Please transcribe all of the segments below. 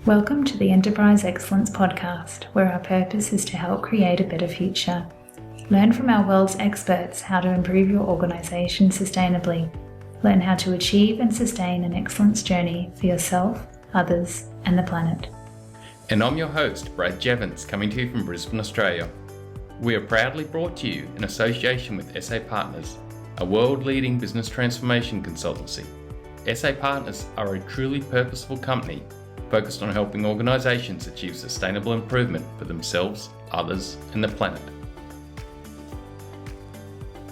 Welcome to the Enterprise Excellence Podcast, where our purpose is to help create a better future. Learn from our world's experts how to improve your organisation sustainably. Learn how to achieve and sustain an excellence journey for yourself, others, and the planet. And I'm your host, Brad Jevons, coming to you from Brisbane, Australia. We are proudly brought to you in association with SA Partners, a world-leading business transformation consultancy. SA Partners are a truly purposeful company focused on helping organisations achieve sustainable improvement for themselves, others, and the planet.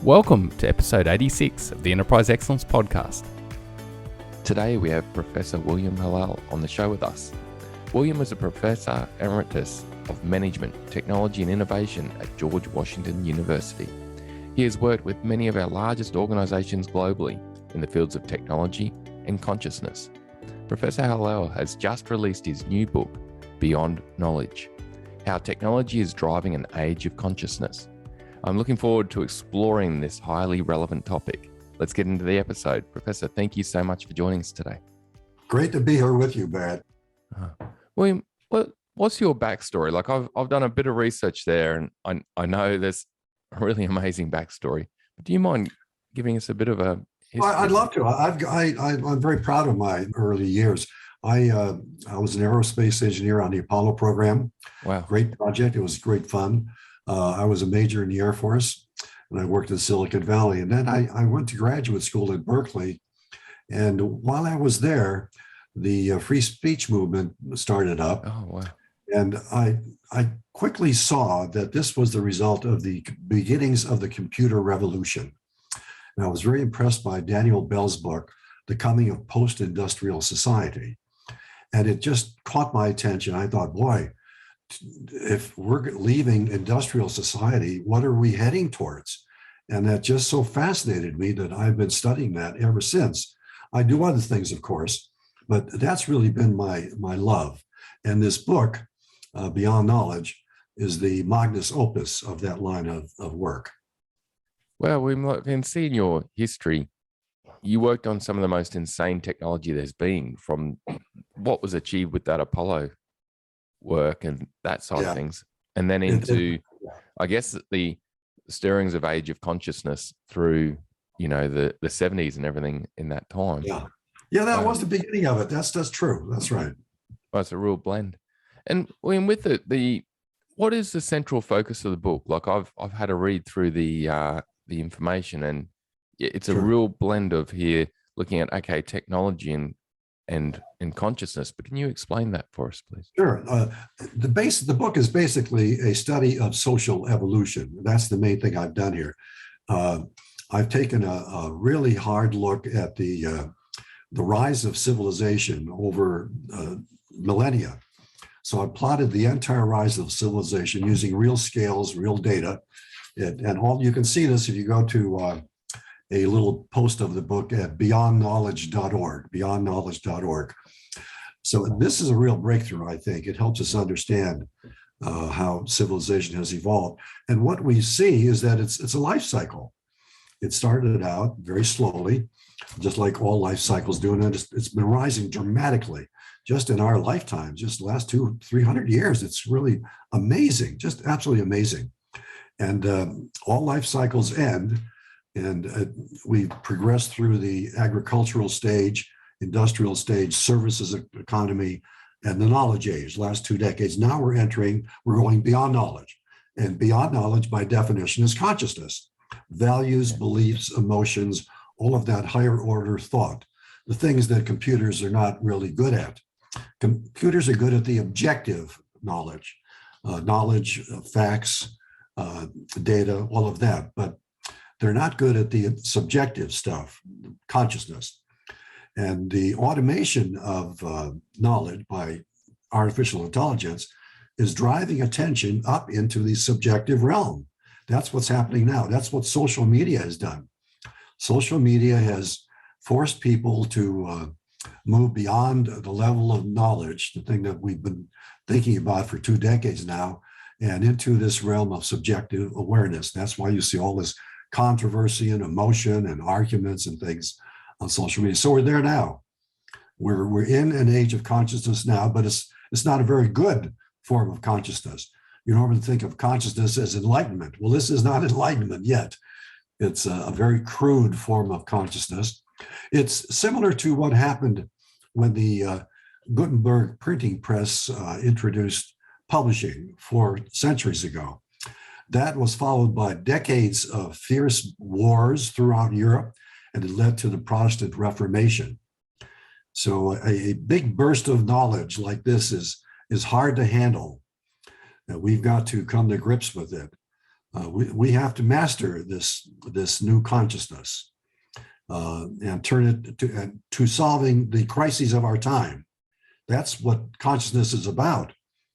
Welcome to episode 86 of the Enterprise Excellence Podcast. Today we have Professor William Halal on the show with us. William is a Professor Emeritus of Management, Technology and Innovation at George Washington University. He has worked with many of our largest organisations globally in the fields of technology and consciousness. Professor Halal has just released his new book, Beyond Knowledge, How Technology is Driving an Age of Consciousness. I'm looking forward to exploring this highly relevant topic. Let's get into the episode. Professor, thank you so much for joining us today. Great to be here with you, Brad. William, what's your backstory? Like I've done a bit of research there, and I know there's a really amazing backstory. But do you mind giving us a bit of a history? I'd love to. I'm very proud of my early years. I was an aerospace engineer on the Apollo program. Wow. Great project. It was great fun. I was a major in the Air Force, and I worked in Silicon Valley. And then I went to graduate school at Berkeley. And while I was there, the free speech movement started up. Oh, wow. And I quickly saw that this was the result of the beginnings of the computer revolution. And I was very impressed by Daniel Bell's book, The Coming of Post-Industrial Society. And it just caught my attention. I thought, boy, if we're leaving industrial society, what are we heading towards? And that just so fascinated me that I've been studying that ever since. I do other things, of course, but that's really been my love. And this book, Beyond Knowledge, is the magnus opus of that line of work. Well, we can see in your history, you worked on some of the most insane technology there's been, from what was achieved with that Apollo work and that side of things, and then into, I guess, the stirrings of age of consciousness through, the 70s and everything in that time. Yeah, that was the beginning of it. That's true. That's right. Well, it's a real blend. And with it, what is the central focus of the book? Like I've had a read through the information, and it's a real blend of here looking at technology and consciousness. But can you explain that for us, please? Sure. The book is basically a study of social evolution. That's the main thing I've done here. I've taken a really hard look at the rise of civilization over millennia. So I plotted the entire rise of civilization using real scales, real data. And all you can see this if you go to a little post of the book at beyondknowledge.org. So this is a real breakthrough, I think. It helps us understand how civilization has evolved. And what we see is that it's a life cycle. It started out very slowly, just like all life cycles do, and it's been rising dramatically just in our lifetime, just the last 200-300 years. It's really amazing, just absolutely amazing. And all life cycles end, and we progress through the agricultural stage, industrial stage, services economy, and the knowledge age, last 2 decades. Now we're going beyond knowledge. And beyond knowledge, by definition, is consciousness, values, beliefs, emotions, all of that higher order thought, the things that computers are not really good at. Computers are good at the objective knowledge, facts, data, all of that, but they're not good at the subjective stuff, consciousness. And the automation of knowledge by artificial intelligence is driving attention up into the subjective realm. That's what's happening now. That's what social media has done. Social media has forced people to move beyond the level of knowledge, the thing that we've been thinking about for 2 decades now, and into this realm of subjective awareness. That's why you see all this controversy and emotion and arguments and things on social media. So we're there now. We're in an age of consciousness now, but It's not a very good form of consciousness. You normally think of consciousness as enlightenment. Well, this is not enlightenment yet. It's a very crude form of consciousness. It's similar to what happened when the Gutenberg printing press introduced publishing 4 centuries ago. That was followed by decades of fierce wars throughout Europe, and it led to the Protestant Reformation. So a big burst of knowledge like this is hard to handle. We've got to come to grips with it. We have to master this new consciousness and turn it to solving the crises of our time. That's what consciousness is about.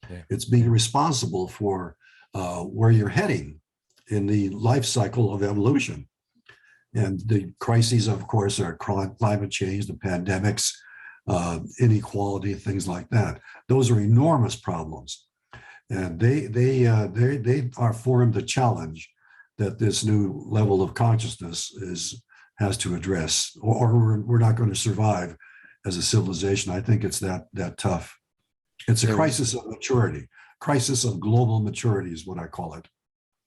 Yeah. It's being responsible for where you're heading in the life cycle of evolution. And the crises, of course, are climate change, the pandemics, inequality, things like that. Those are enormous problems. And they are formed the challenge that this new level of consciousness has to address, or we're not going to survive as a civilization. I think it's that tough. It's a crisis of maturity, crisis of global maturity is what I call it.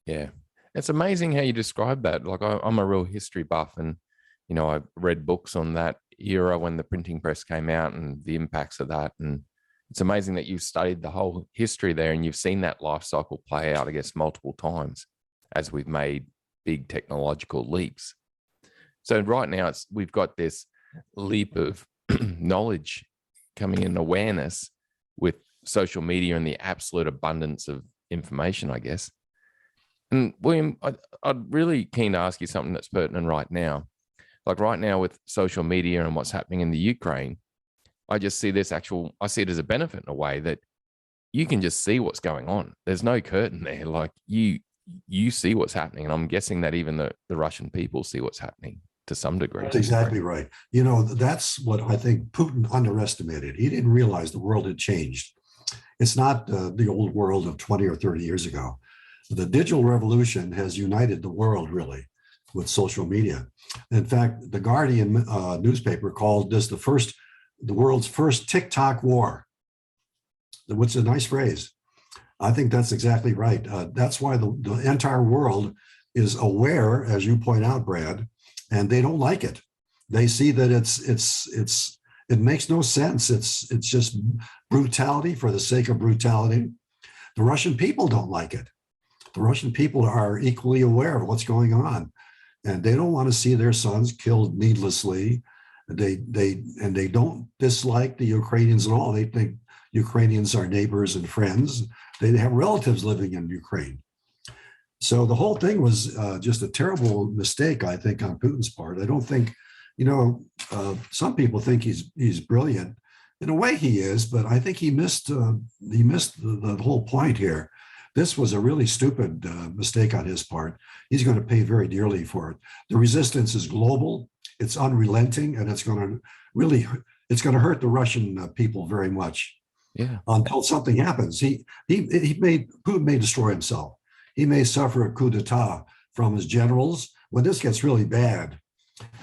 Yeah. It's amazing how you describe that. Like I'm a real history buff, and, you know, I read books on that era when the printing press came out and the impacts of that. And it's amazing that you've studied the whole history there and you've seen that life cycle play out, I guess, multiple times as we've made big technological leaps. So right now we've got this leap of knowledge coming in, awareness with social media and the absolute abundance of information, I guess. And William, I'd really keen to ask you something that's pertinent right now. Like right now with social media and what's happening in the Ukraine, I just see I see it as a benefit in a way that you can just see what's going on. There's no curtain there. Like you see what's happening. And I'm guessing that even the Russian people see what's happening to some degree. That's exactly right. You know, that's what I think Putin underestimated. He didn't realize the world had changed. It's not the old world of 20 or 30 years ago. The digital revolution has united the world, really, with social media. In fact, the Guardian newspaper called this the world's first TikTok war, which is a nice phrase. I think that's exactly right. That's why the entire world is aware, as you point out, Brad, and they don't like it. They see that it makes no sense. It's just brutality for the sake of brutality. The Russian people don't like it. The Russian people are equally aware of what's going on, and they don't want to see their sons killed needlessly. They don't dislike the Ukrainians at all. They think Ukrainians are neighbors and friends. They have relatives living in Ukraine. So the whole thing was just a terrible mistake, I think, on Putin's part. I don't think, some people think he's brilliant. In a way, he is, but I think he missed the whole point here. This was a really stupid mistake on his part. He's going to pay very dearly for it. The resistance is global, it's unrelenting, and it's going to hurt the Russian people very much. Yeah. Until something happens. Putin may destroy himself. He may suffer a coup d'etat from his generals when this gets really bad,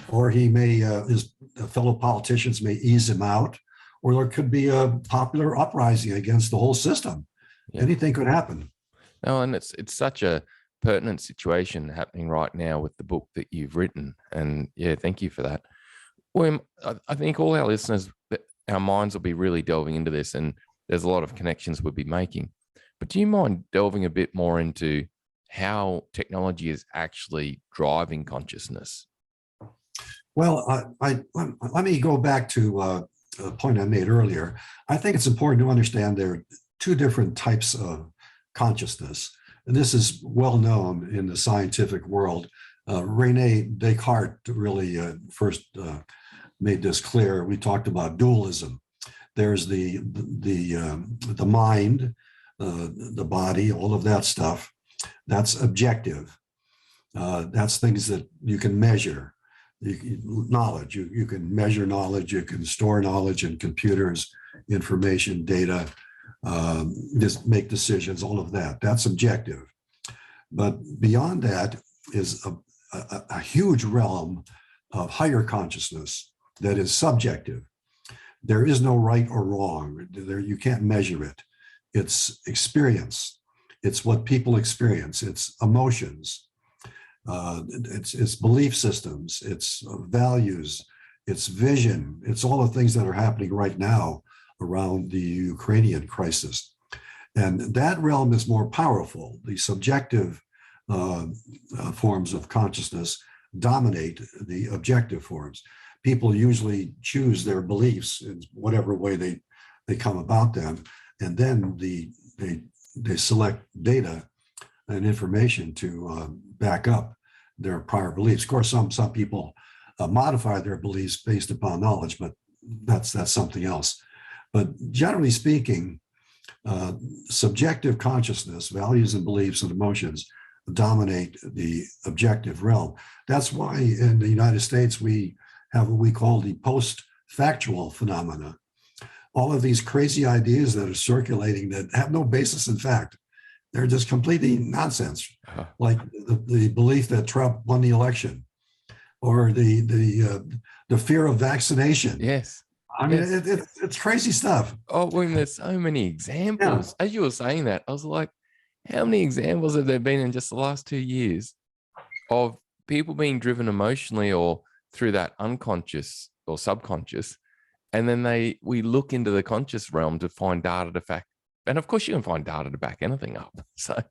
or his fellow politicians may ease him out, or there could be a popular uprising against the whole system. Yeah. Anything could happen. No, and it's such a pertinent situation happening right now with the book that you've written. And yeah, thank you for that. William, I think all our listeners, our minds will be really delving into this, and there's a lot of connections we'll be making. But do you mind delving a bit more into how technology is actually driving consciousness? Well, let me go back to a point I made earlier. I think it's important to understand there are 2 different types of consciousness. And this is well known in the scientific world. René Descartes really first made this clear. We talked about dualism. There's the mind, the body, all of that stuff. That's objective. That's things that you can measure. Knowledge, you can measure knowledge, you can store knowledge in computers, information, data, just make decisions, all of that. That's objective. But beyond that is a huge realm of higher consciousness that is subjective. There is no right or wrong. You can't measure it. It's experience. It's what people experience. It's emotions. It's belief systems. It's values. It's vision. It's all the things that are happening right now around the Ukrainian crisis. And that realm is more powerful. The subjective forms of consciousness dominate the objective forms. People usually choose their beliefs in whatever way they come about them, and then they select data and information to back up their prior beliefs. Of course, some people modify their beliefs based upon knowledge, but that's something else. But generally speaking, subjective consciousness, values and beliefs and emotions dominate the objective realm. That's why in the United States, we have what we call the post-factual phenomena. All of these crazy ideas that are circulating that have no basis in fact. They're just completely nonsense. Like the belief that Trump won the election, or the fear of vaccination. Yes. I mean, it's crazy stuff. Oh, William, there's so many examples. Yeah. As you were saying that, I was like, how many examples have there been in just the last 2 years of people being driven emotionally or through that unconscious or subconscious? And then we look into the conscious realm to find data to fact. And of course, you can find data to back anything up. So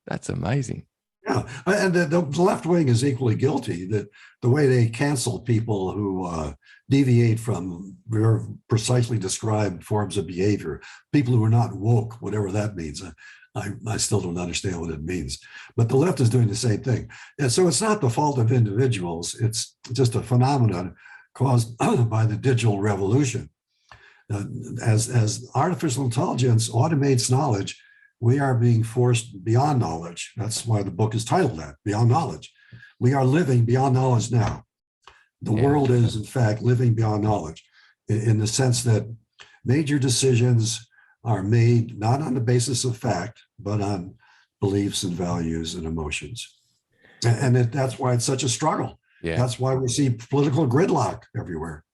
that's amazing. Yeah, and the left wing is equally guilty. That the way they cancel people who deviate from very precisely described forms of behavior, people who are not woke, whatever that means. I still don't understand what it means. But the left is doing the same thing. And so it's not the fault of individuals. It's just a phenomenon caused by the digital revolution. As artificial intelligence automates knowledge, we are being forced beyond knowledge. That's why the book is titled that, Beyond Knowledge. We are living beyond knowledge now. The world is, in fact, living beyond knowledge in the sense that major decisions are made not on the basis of fact, but on beliefs and values and emotions. And that's why it's such a struggle. Yeah. That's why we see political gridlock everywhere.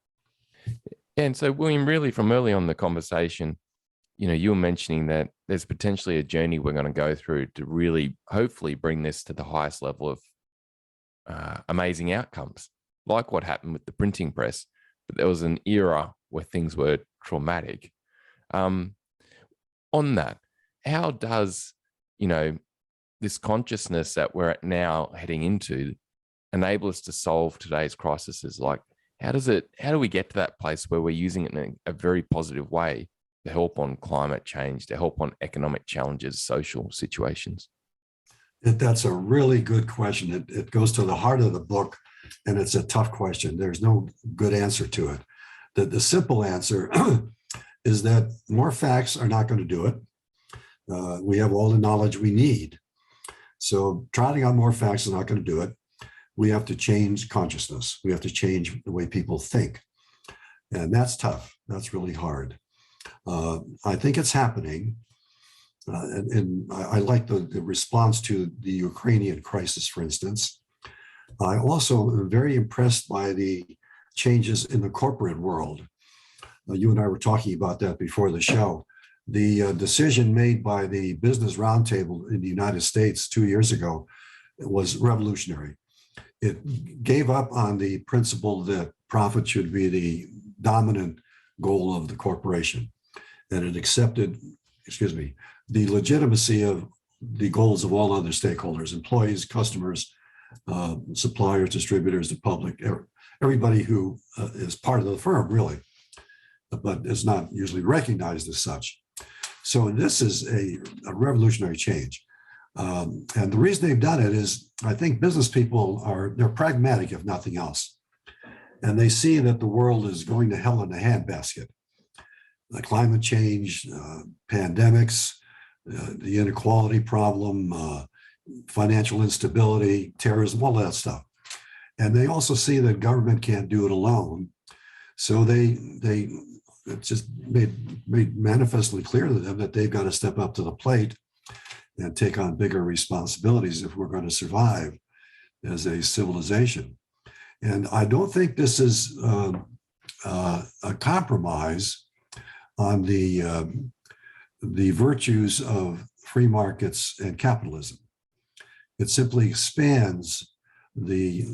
And so, William, really from early on in the conversation, you were mentioning that there's potentially a journey we're going to go through to really, hopefully, bring this to the highest level of amazing outcomes, like what happened with the printing press. But there was an era where things were traumatic. On that, how does, this consciousness that we're now heading into enable us to solve today's crises? Like, how do we get to that place where we're using it in a very positive way to help on climate change, to help on economic challenges, social situations? That's a really good question. It goes to the heart of the book, and it's a tough question. There's no good answer to it. The simple answer is that more facts are not going to do it. We have all the knowledge we need. So trotting out more facts is not going to do it. We have to change consciousness. We have to change the way people think. And that's tough. That's really hard. I think it's happening. And I like the response to the Ukrainian crisis, for instance. I also am very impressed by the changes in the corporate world. You and I were talking about that before the show. The decision made by the Business Roundtable in the United States 2 years ago was revolutionary. It gave up on the principle that profit should be the dominant goal of the corporation. And it accepted, the legitimacy of the goals of all other stakeholders, employees, customers, suppliers, distributors, the public, everybody who is part of the firm, really, but is not usually recognized as such. So this is a revolutionary change. And the reason they've done it is, I think business people they're pragmatic, if nothing else. And they see that the world is going to hell in a handbasket. The climate change, pandemics, the inequality problem, financial instability, terrorism, all that stuff. And they also see that government can't do it alone. So it's just made manifestly clear to them that they've got to step up to the plate and take on bigger responsibilities if we're going to survive as a civilization. And I don't think this is a compromise on the virtues of free markets and capitalism. It simply expands the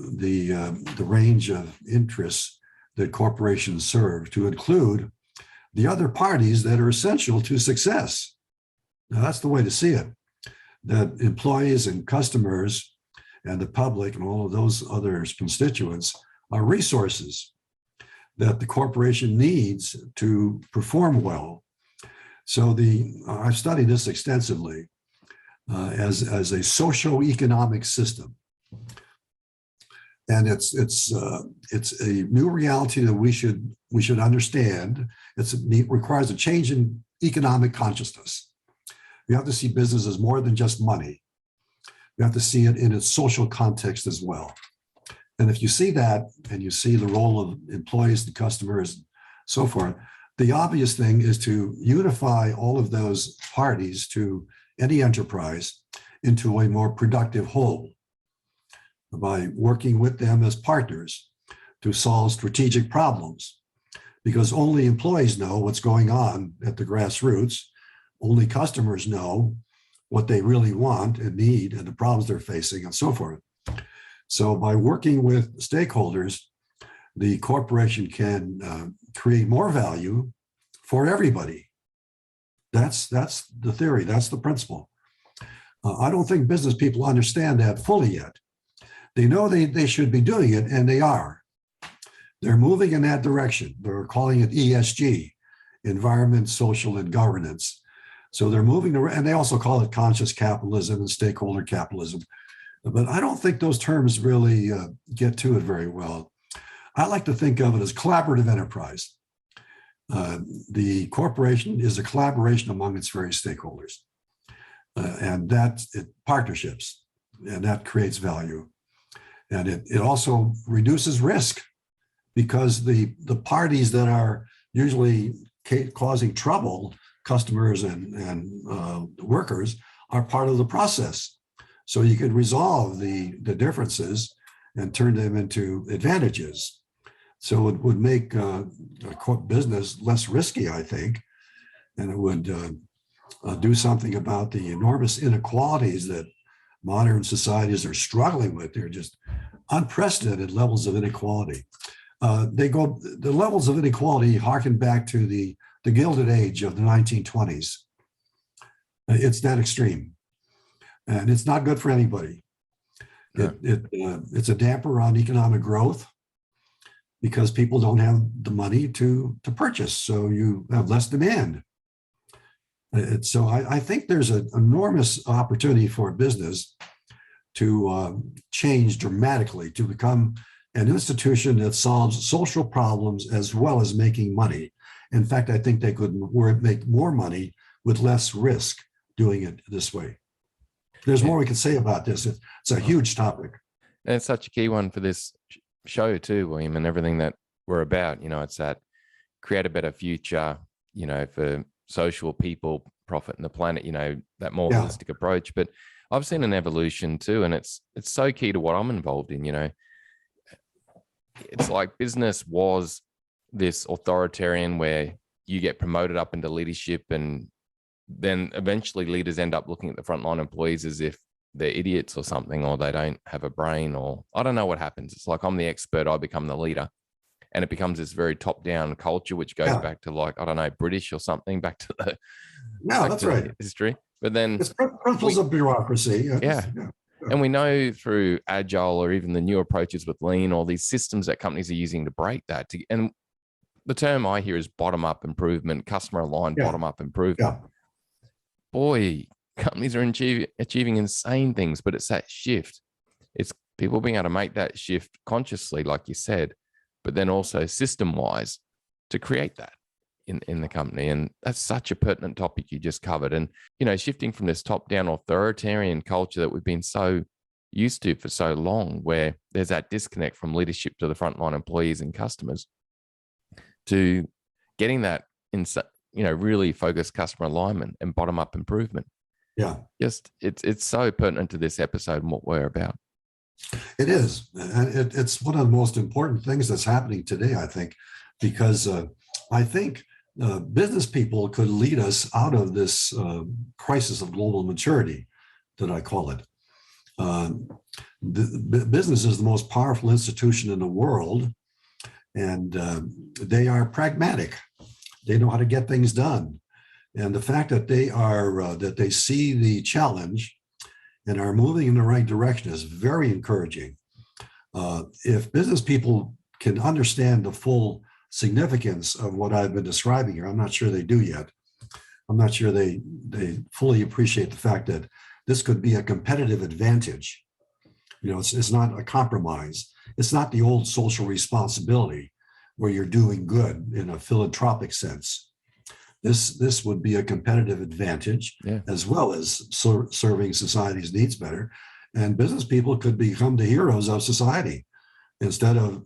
range of interests that corporations serve to include the other parties that are essential to success. Now, that's the way to see it, that employees and customers and the public and all of those other constituents are resources that the corporation needs to perform well. So I've studied this extensively as a socio-economic system. And it's a new reality that we should understand. It requires a change in economic consciousness. We have to see business as more than just money. We have to see it in its social context as well. And if you see that, and you see the role of employees and customers and so forth, the obvious thing is to unify all of those parties to any enterprise into a more productive whole by working with them as partners to solve strategic problems. Because only employees know what's going on at the grassroots. Only customers know what they really want and need and the problems they're facing and so forth. So by working with stakeholders, the corporation can create more value for everybody. That's the theory, that's the principle. I don't think business people understand that fully yet. They know they should be doing it, and they are. They're moving in that direction. They're calling it ESG, environment, social, and governance. So they're moving, and they also call it conscious capitalism and stakeholder capitalism. But I don't think those terms really get to it very well. I like to think of it as collaborative enterprise. The corporation is a collaboration among its various stakeholders, and that's partnerships, and that creates value. And it also reduces risk, because the parties that are usually causing trouble, customers and workers, are part of the process. So you can resolve the differences and turn them into advantages. So it would make a business less risky, I think, and it would do something about the enormous inequalities that modern societies are struggling with. They're just unprecedented levels of inequality. The levels of inequality harken back to the Gilded Age of the 1920s. It's that extreme, and it's not good for anybody. It's a damper on economic growth, because people don't have the money to purchase, so you have less demand. So I think there's an enormous opportunity for business to change dramatically, to become an institution that solves social problems as well as making money. In fact, I think they could make more money with less risk doing it this way. There's more we can say about this. It's a huge topic. And it's such a key one for this show too, William, and everything that we're about. It's that create a better future, for social people, profit, and the planet, that more holistic approach. But I've seen an evolution too, and it's so key to what I'm involved in. It's like business was this authoritarian where you get promoted up into leadership, and then eventually leaders end up looking at the frontline employees as if they're idiots or something, or they don't have a brain, or I don't know what happens. It's like I'm the expert, I become the leader. And it becomes this very top-down culture, which goes back to, like, I don't know, British or something, back to the that's right, history. But then it's principles of bureaucracy. Yeah. And we know through Agile or even the new approaches with Lean, all these systems that companies are using to break that. And the term I hear is bottom-up improvement, customer-aligned bottom-up improvement. Boy, companies are achieving insane things, but it's that shift. It's people being able to make that shift consciously, like you said, but then also system-wise to create that in the company. And that's such a pertinent topic you just covered. And, shifting from this top-down authoritarian culture that we've been so used to for so long, where there's that disconnect from leadership to the frontline employees and customers, to getting that in, really focused customer alignment and bottom-up improvement. Yeah. Just it's so pertinent to this episode and what we're about. It is. And it's one of the most important things that's happening today, I think, because I think business people could lead us out of this crisis of global maturity, that I call it. Business is the most powerful institution in the world, and they are pragmatic. They know how to get things done. And the fact that they see the challenge and are moving in the right direction is very encouraging. If business people can understand the full significance of what I've been describing here, I'm not sure they do yet. I'm not sure they fully appreciate the fact that this could be a competitive advantage. It's not a compromise. It's not the old social responsibility where you're doing good in a philanthropic sense. This would be a competitive advantage, as well as serving society's needs better. And business people could become the heroes of society instead of,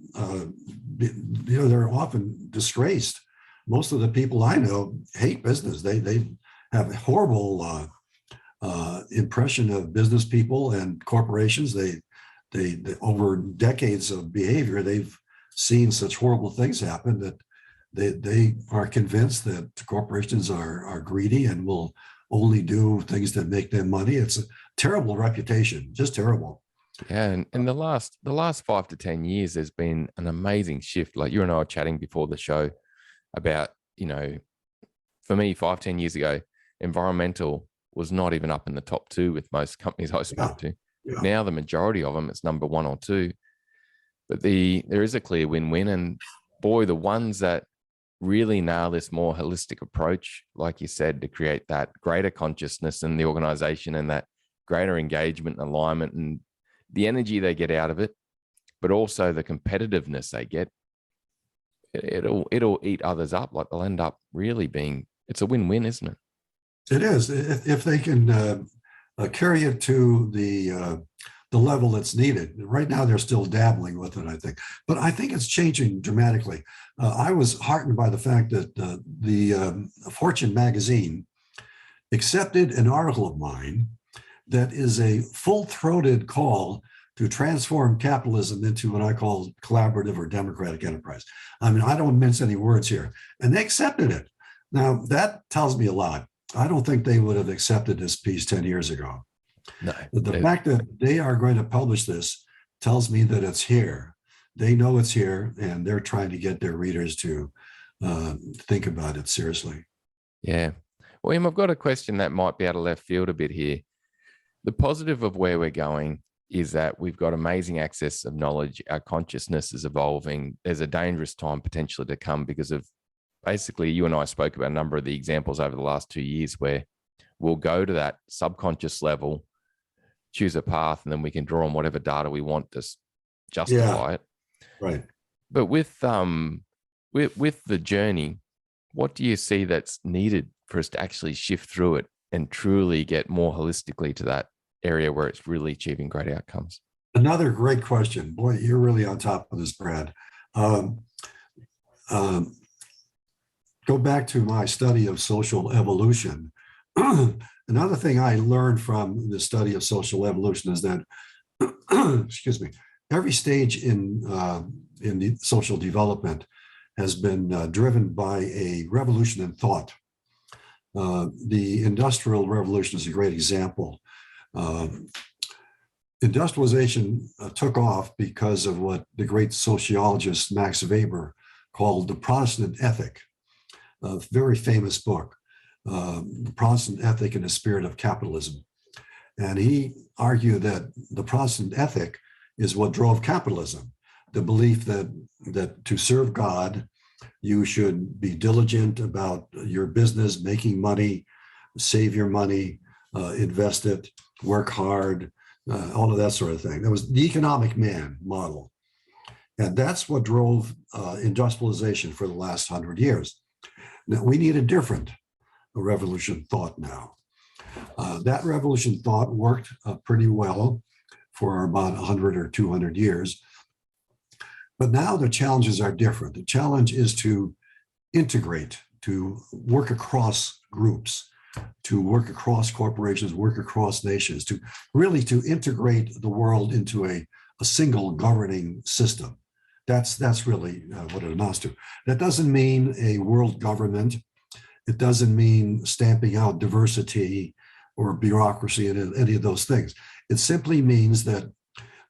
they're often disgraced. Most of the people I know hate business. They have a horrible impression of business people and corporations. They over decades of behavior, they've seen such horrible things happen that they are convinced that corporations are greedy and will only do things that make them money. It's a terrible reputation, just terrible. Yeah, and in the last 5 to 10 years, there's been an amazing shift. Like you and I were chatting before the show about, for me, 5-10 years ago, environmental was not even up in the top 2 with most companies I spoke to. Yeah. Now the majority of them, it's number 1 or 2. But there is a clear win-win, and boy, the ones that really nail this more holistic approach, like you said, to create that greater consciousness in the organization and that greater engagement and alignment and the energy they get out of it, but also the competitiveness they get, it'll eat others up. Like they'll end up really being, it's a win-win, isn't it? It is. If they can carry it to the level that's needed. Right now, they're still dabbling with it, I think. But I think it's changing dramatically. I was heartened by the fact that the Fortune magazine accepted an article of mine that is a full-throated call to transform capitalism into what I call collaborative or democratic enterprise. I mean, I don't mince any words here. And they accepted it. Now, that tells me a lot. I don't think they would have accepted this piece 10 years ago. No, the fact that they are going to publish this tells me that it's here. They know it's here, and they're trying to get their readers to think about it seriously. Yeah. William, I've got a question that might be out of left field a bit here. The positive of where we're going is that we've got amazing access of knowledge. Our consciousness is evolving. There's a dangerous time potentially to come because of basically, you and I spoke about a number of the examples over the last 2 years where we'll go to that subconscious level, choose a path, and then we can draw on whatever data we want to justify it. Right. But with the journey, what do you see that's needed for us to actually shift through it and truly get more holistically to that area where it's really achieving great outcomes? Another great question. Boy, you're really on top of this, Brad. Go back to my study of social evolution. Another thing I learned from the study of social evolution is that, excuse me, every stage in the social development has been driven by a revolution in thought. The Industrial Revolution is a great example. Industrialization took off because of what the great sociologist Max Weber called the Protestant ethic, a very famous book, The Protestant Ethic and the Spirit of Capitalism. And he argued that the Protestant ethic is what drove capitalism, the belief that to serve God, you should be diligent about your business, making money, save your money, invest it, work hard, all of that sort of thing. That was the economic man model. And that's what drove industrialization for the last 100 years. Now, we need a different revolution thought now. That revolution thought worked pretty well for about 100 or 200 years. But now the challenges are different. The challenge is to integrate, to work across groups, to work across corporations, work across nations, to really to integrate the world into a single governing system. That's really what it amounts to. That doesn't mean a world government. It doesn't mean stamping out diversity or bureaucracy and any of those things. It simply means that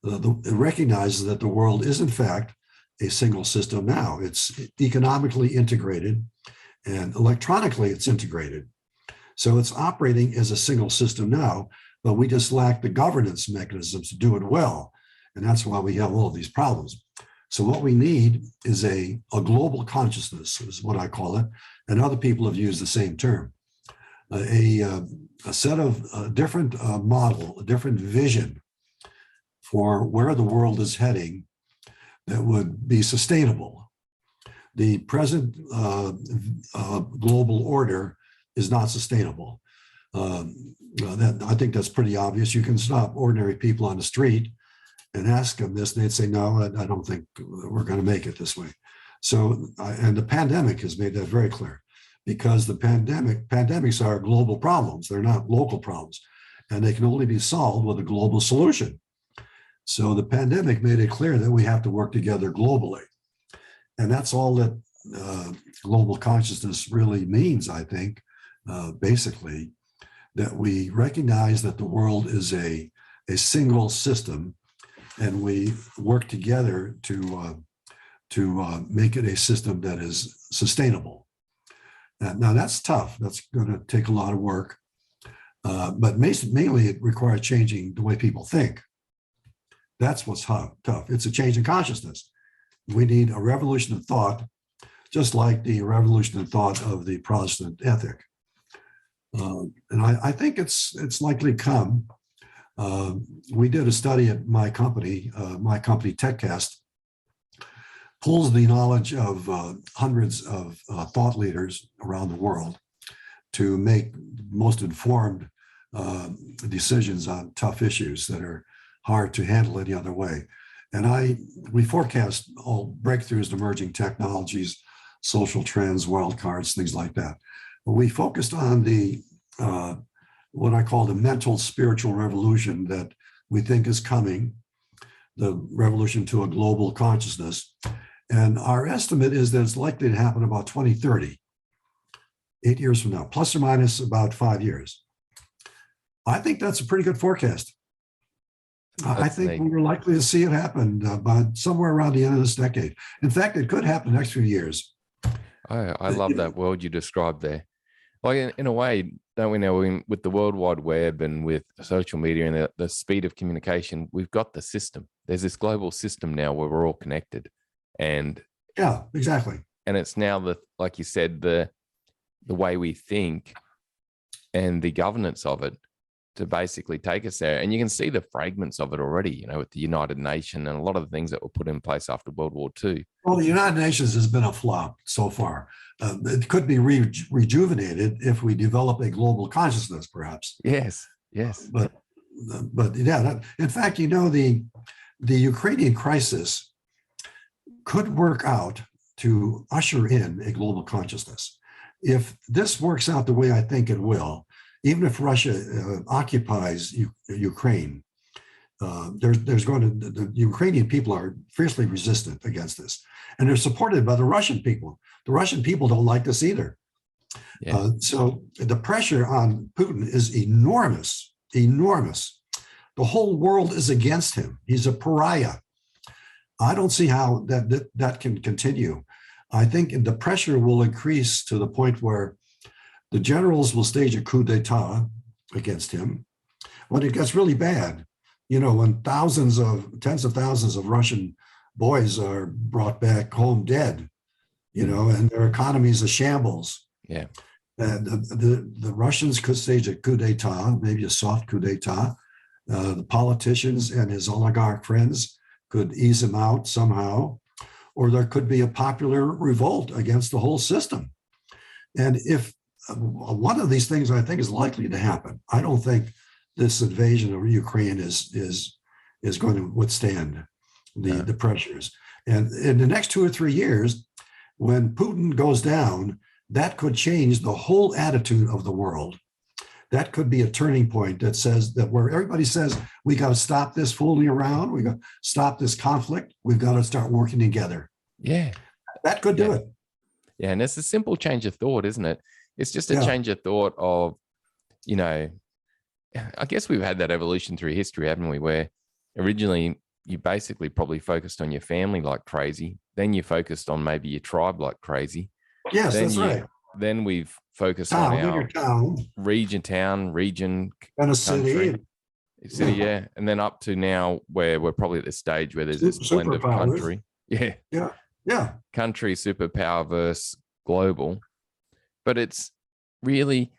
it recognizes that the world is in fact a single system now. It's economically integrated and electronically it's integrated. So it's operating as a single system now, but we just lack the governance mechanisms to do it well. And that's why we have all of these problems. So what we need is a global consciousness, is what I call it, and other people have used the same term. A set of different model, a different vision for where the world is heading that would be sustainable. The present global order is not sustainable. I think that's pretty obvious. You can stop ordinary people on the street and ask them this, and they'd say, no, I don't think we're going to make it this way. So, and the pandemic has made that very clear, because the pandemics are global problems. They're not local problems, and they can only be solved with a global solution. So the pandemic made it clear that we have to work together globally. And that's all that global consciousness really means, I think, basically, that we recognize that the world is a single system, and we work together to make it a system that is sustainable. Now that's tough. That's going to take a lot of work, but mainly it requires changing the way people think. That's what's tough. It's a change in consciousness. We need a revolution of thought, just like the revolution of thought of the Protestant ethic. And I think it's likely come. We did a study at my company TechCast, pulls the knowledge of hundreds of thought leaders around the world to make most informed decisions on tough issues that are hard to handle any other way. And we forecast all breakthroughs in emerging technologies, social trends, wild cards, things like that. But we focused on the what I call the mental spiritual revolution that we think is coming, the revolution to a global consciousness. And our estimate is that it's likely to happen about 2030, 8 years from now, plus or minus about 5 years. I think that's a pretty good forecast. I think we're likely to see it happen by somewhere around the end of this decade. In fact, it could happen in the next few years. I love that world you described there. Like in a way, don't we know, with the World Wide Web and with social media and the speed of communication, we've got the system. There's this global system now where we're all connected. And yeah, exactly. And it's now like you said, the way we think and the governance of it to basically take us there. And you can see the fragments of it already, with the United Nations and a lot of the things that were put in place after World War II. Well, the United Nations has been a flop so far. It could be rejuvenated if we develop a global consciousness, perhaps. Yes. But yeah, in fact, the Ukrainian crisis could work out to usher in a global consciousness. If this works out the way I think it will, even if Russia occupies Ukraine, the Ukrainian people are fiercely resistant against this, and they're supported by the Russian people. The Russian people don't like this either. Yeah. So the pressure on Putin is enormous, enormous. The whole world is against him. He's a pariah. I don't see how that can continue. I think the pressure will increase to the point where the generals will stage a coup d'etat against him. When it gets really bad, when tens of thousands of Russian boys are brought back home dead, and their economy is a shambles. Yeah. And the Russians could stage a coup d'etat, maybe a soft coup d'etat. The politicians and his oligarch friends could ease him out somehow, or there could be a popular revolt against the whole system. And if one of these things I think is likely to happen, I don't think this invasion of Ukraine is going to withstand the pressures. And in the next 2 or 3 years, when Putin goes down, that could change the whole attitude of the world. that could be a turning point that says that where everybody says, we got to stop this fooling around. We got to stop this conflict. We've got to start working together. Yeah. That could do it. Yeah. And it's a simple change of thought, isn't it? It's just a change of thought of, I guess we've had that evolution through history, haven't we? Where originally you basically probably focused on your family like crazy. Then you focused on maybe your tribe like crazy. Yes, that's right. Then we've focused on our region, and a country, city, yeah. And then up to now where we're probably at the stage where there's this blend of country. Yeah. Country, superpower versus global. But it's really,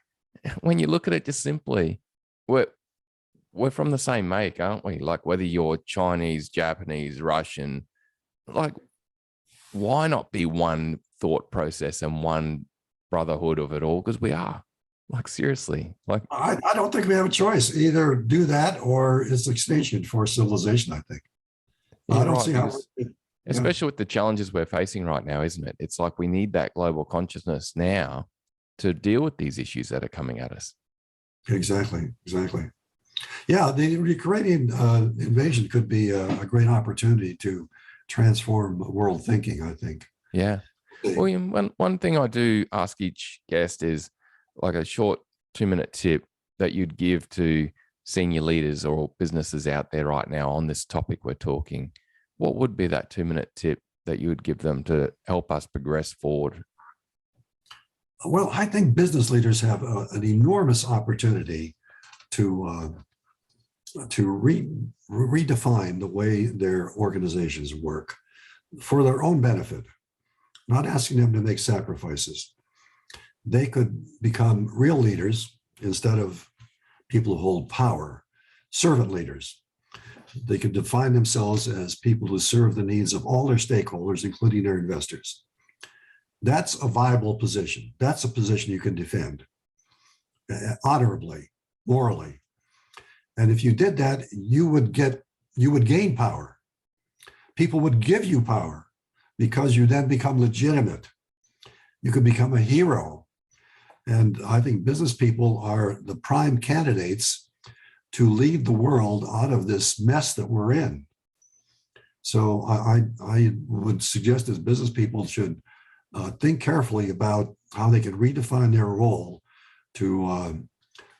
when you look at it just simply, we're from the same make, aren't we? Like whether you're Chinese, Japanese, Russian, like why not be one thought process and one brotherhood of it all? Because we are. Like seriously. Like I don't think we have a choice. Either do that or it's extinction for civilization, I think. I don't see how especially with the challenges we're facing right now, isn't it? It's like we need that global consciousness now to deal with these issues that are coming at us. Exactly. Yeah, the Ukrainian invasion could be a great opportunity to transform world thinking, I think. Yeah. William, one thing I do ask each guest is like a short 2-minute tip that you'd give to senior leaders or businesses out there right now on this topic we're talking. What would be that 2-minute tip that you would give them to help us progress forward? Well, I think business leaders have an enormous opportunity to redefine the way their organizations work for their own benefit, not asking them to make sacrifices. They could become real leaders instead of people who hold power, servant leaders. They could define themselves as people who serve the needs of all their stakeholders, including their investors. That's a viable position. That's a position you can defend honorably, morally. And if you did that, you would gain power. People would give you power because you then become legitimate. You could become a hero. And I think business people are the prime candidates to lead the world out of this mess that we're in. So I would suggest that business people should think carefully about how they can redefine their role to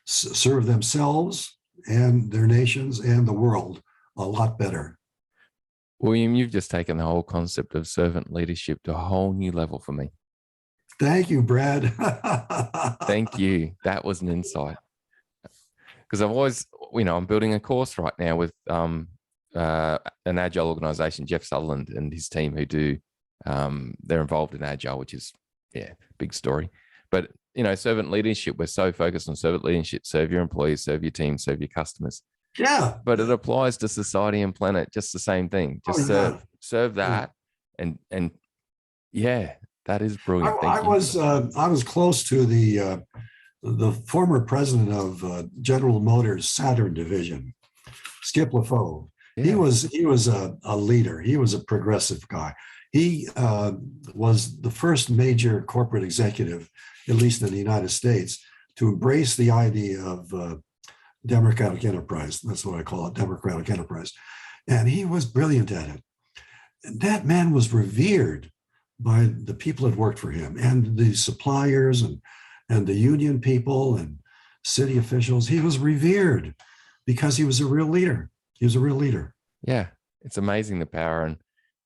serve themselves and their nations and the world a lot better. William, you've just taken the whole concept of servant leadership to a whole new level for me. Thank you, Brad. Thank you. That was an insight. Because I've always, I'm building a course right now with an agile organization, Jeff Sutherland and his team who do, they're involved in agile, which is, big story. But, servant leadership, we're so focused on servant leadership, serve your employees, serve your team, serve your customers. Yeah. But it applies to society and planet, just the same thing. Just serve that. And that is brilliant. I was close to the former president of General Motors Saturn division, Skip LaFoe. Yeah. He was a leader. He was a progressive guy. He was the first major corporate executive, at least in the United States, to embrace the idea of democratic enterprise. That's what I call it, democratic enterprise. And he was brilliant at it. And that man was revered by the people that worked for him and the suppliers and the union people and city officials. He was revered because he was a real leader. He was a real leader. Yeah, it's amazing the power. And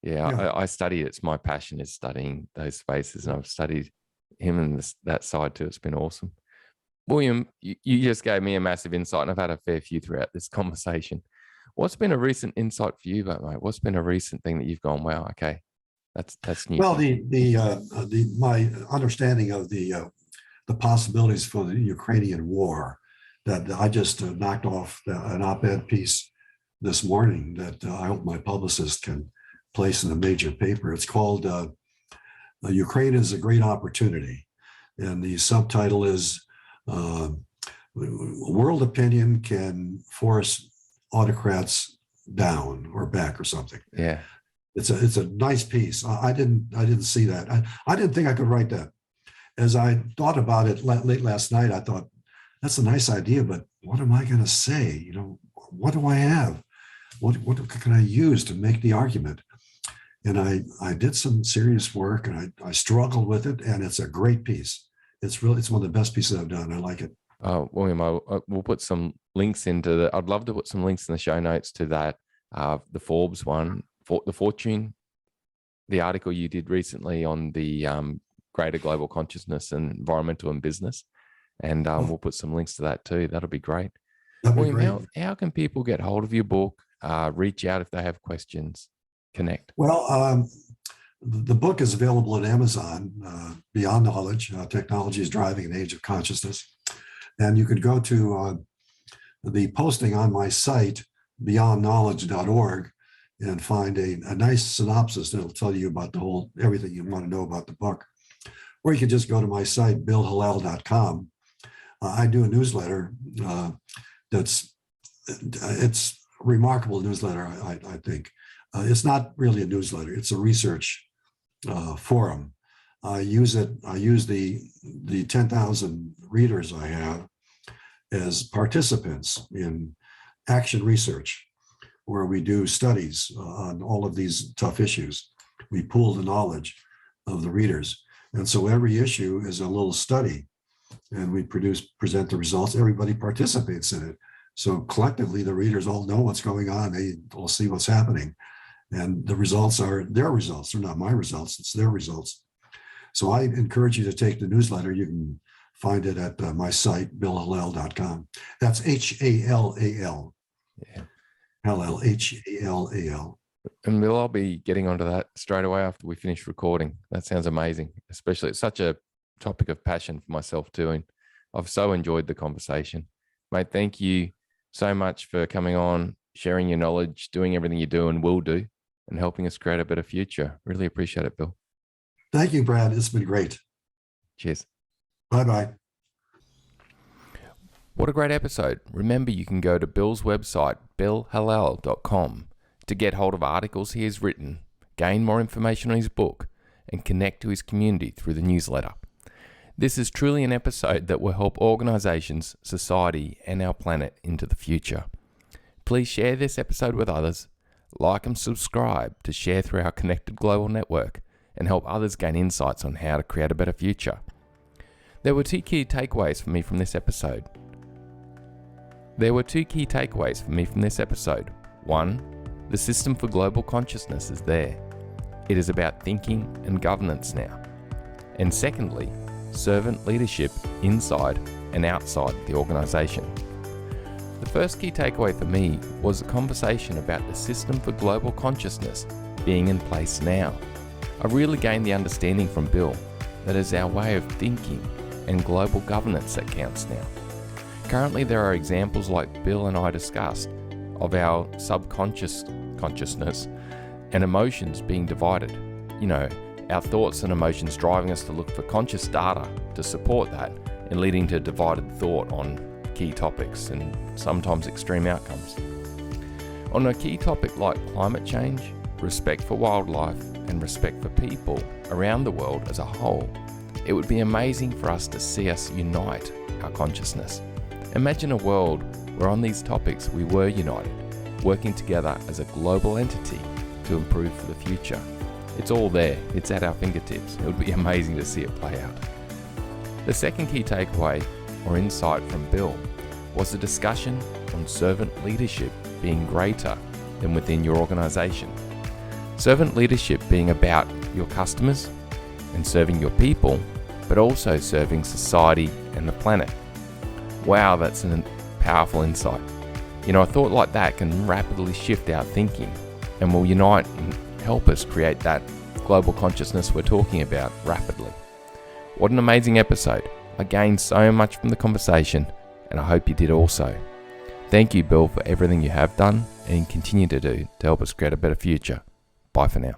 I study it. It's my passion is studying those spaces. And I've studied him and that side too. It's been awesome. William, you just gave me a massive insight, and I've had a fair few throughout this conversation. What's been a recent insight for you, mate? What's been a recent thing that you've gone, wow, okay, that's new? Well, my understanding of the possibilities for the Ukrainian war, that I just knocked off an op-ed piece this morning that I hope my publicist can place in a major paper. It's called Ukraine is a Great Opportunity. And the subtitle is World Opinion Can Force Autocrats Down or Back or something. Yeah. It's a nice piece. I didn't see that. I didn't think I could write that. As I thought about it late last night, I thought, that's a nice idea, but what am I going to say? You know, what do I have? What can I use to make the argument? And I did some serious work, and I struggled with it, and it's a great piece. It's one of the best pieces I've done. I like it. William, we'll put some links I'd love to put some links in the show notes to that, the Forbes one, the Fortune, the article you did recently on the greater global consciousness and environmental and business. And we'll put some links to that too. That'll be great. William, how can people get hold of your book, reach out if they have questions, connect? Well, the book is available at Amazon, Beyond Knowledge, Technology is Driving an Age of Consciousness. And you could go to the posting on my site, beyondknowledge.org, and find a nice synopsis that'll tell you about everything you want to know about the book. Or you could just go to my site, billhalal.com. I do a newsletter it's a remarkable newsletter, I think. It's not really a newsletter, it's a research forum. I use the 10,000 readers I have as participants in action research, where we do studies on all of these tough issues. We pool the knowledge of the readers. And so every issue is a little study, and we present the results. Everybody participates in it. So collectively, the readers all know what's going on. They all see what's happening. And the results are their results. They're not my results, it's their results. So I encourage you to take the newsletter. You can find it at my site, billhalal.com. That's Halal. Yeah. Halal, Halal. And I'll be getting onto that straight away after we finish recording. That sounds amazing, especially it's such a topic of passion for myself too. And I've so enjoyed the conversation. Mate, thank you so much for coming on, sharing your knowledge, doing everything you do and will do, and helping us create a better future. Really appreciate it, Bill. Thank you, Brad. It's been great. Cheers. Bye-bye. What a great episode. Remember, you can go to Bill's website, billhalal.com, to get hold of articles he has written, gain more information on his book, and connect to his community through the newsletter. This is truly an episode that will help organizations, society, and our planet into the future. Please share this episode with others, like and subscribe to share through our connected global network, and help others gain insights on how to create a better future. There were two key takeaways for me from this episode. One, the system for global consciousness is there. It is about thinking and governance now. And secondly, servant leadership inside and outside the organization. The first key takeaway for me was a conversation about the system for global consciousness being in place now. I really gained the understanding from Bill that it's our way of thinking and global governance that counts now. Currently, there are examples like Bill and I discussed of our subconscious consciousness and emotions being divided. You know, our thoughts and emotions driving us to look for conscious data to support that and leading to divided thought on key topics and sometimes extreme outcomes. On a key topic like climate change, respect for wildlife, and respect for people around the world as a whole, it would be amazing for us to see us unite our consciousness. Imagine a world where on these topics we were united, working together as a global entity to improve for the future. It's all there, it's at our fingertips. It would be amazing to see it play out. The second key takeaway or insight from Bill was a discussion on servant leadership being greater than within your organization. Servant leadership being about your customers and serving your people, but also serving society and the planet. Wow, that's a powerful insight. You know, a thought like that can rapidly shift our thinking and will unite and help us create that global consciousness we're talking about rapidly. What an amazing episode. I gained so much from the conversation, and I hope you did also. Thank you, Bill, for everything you have done and continue to do to help us create a better future. Bye for now.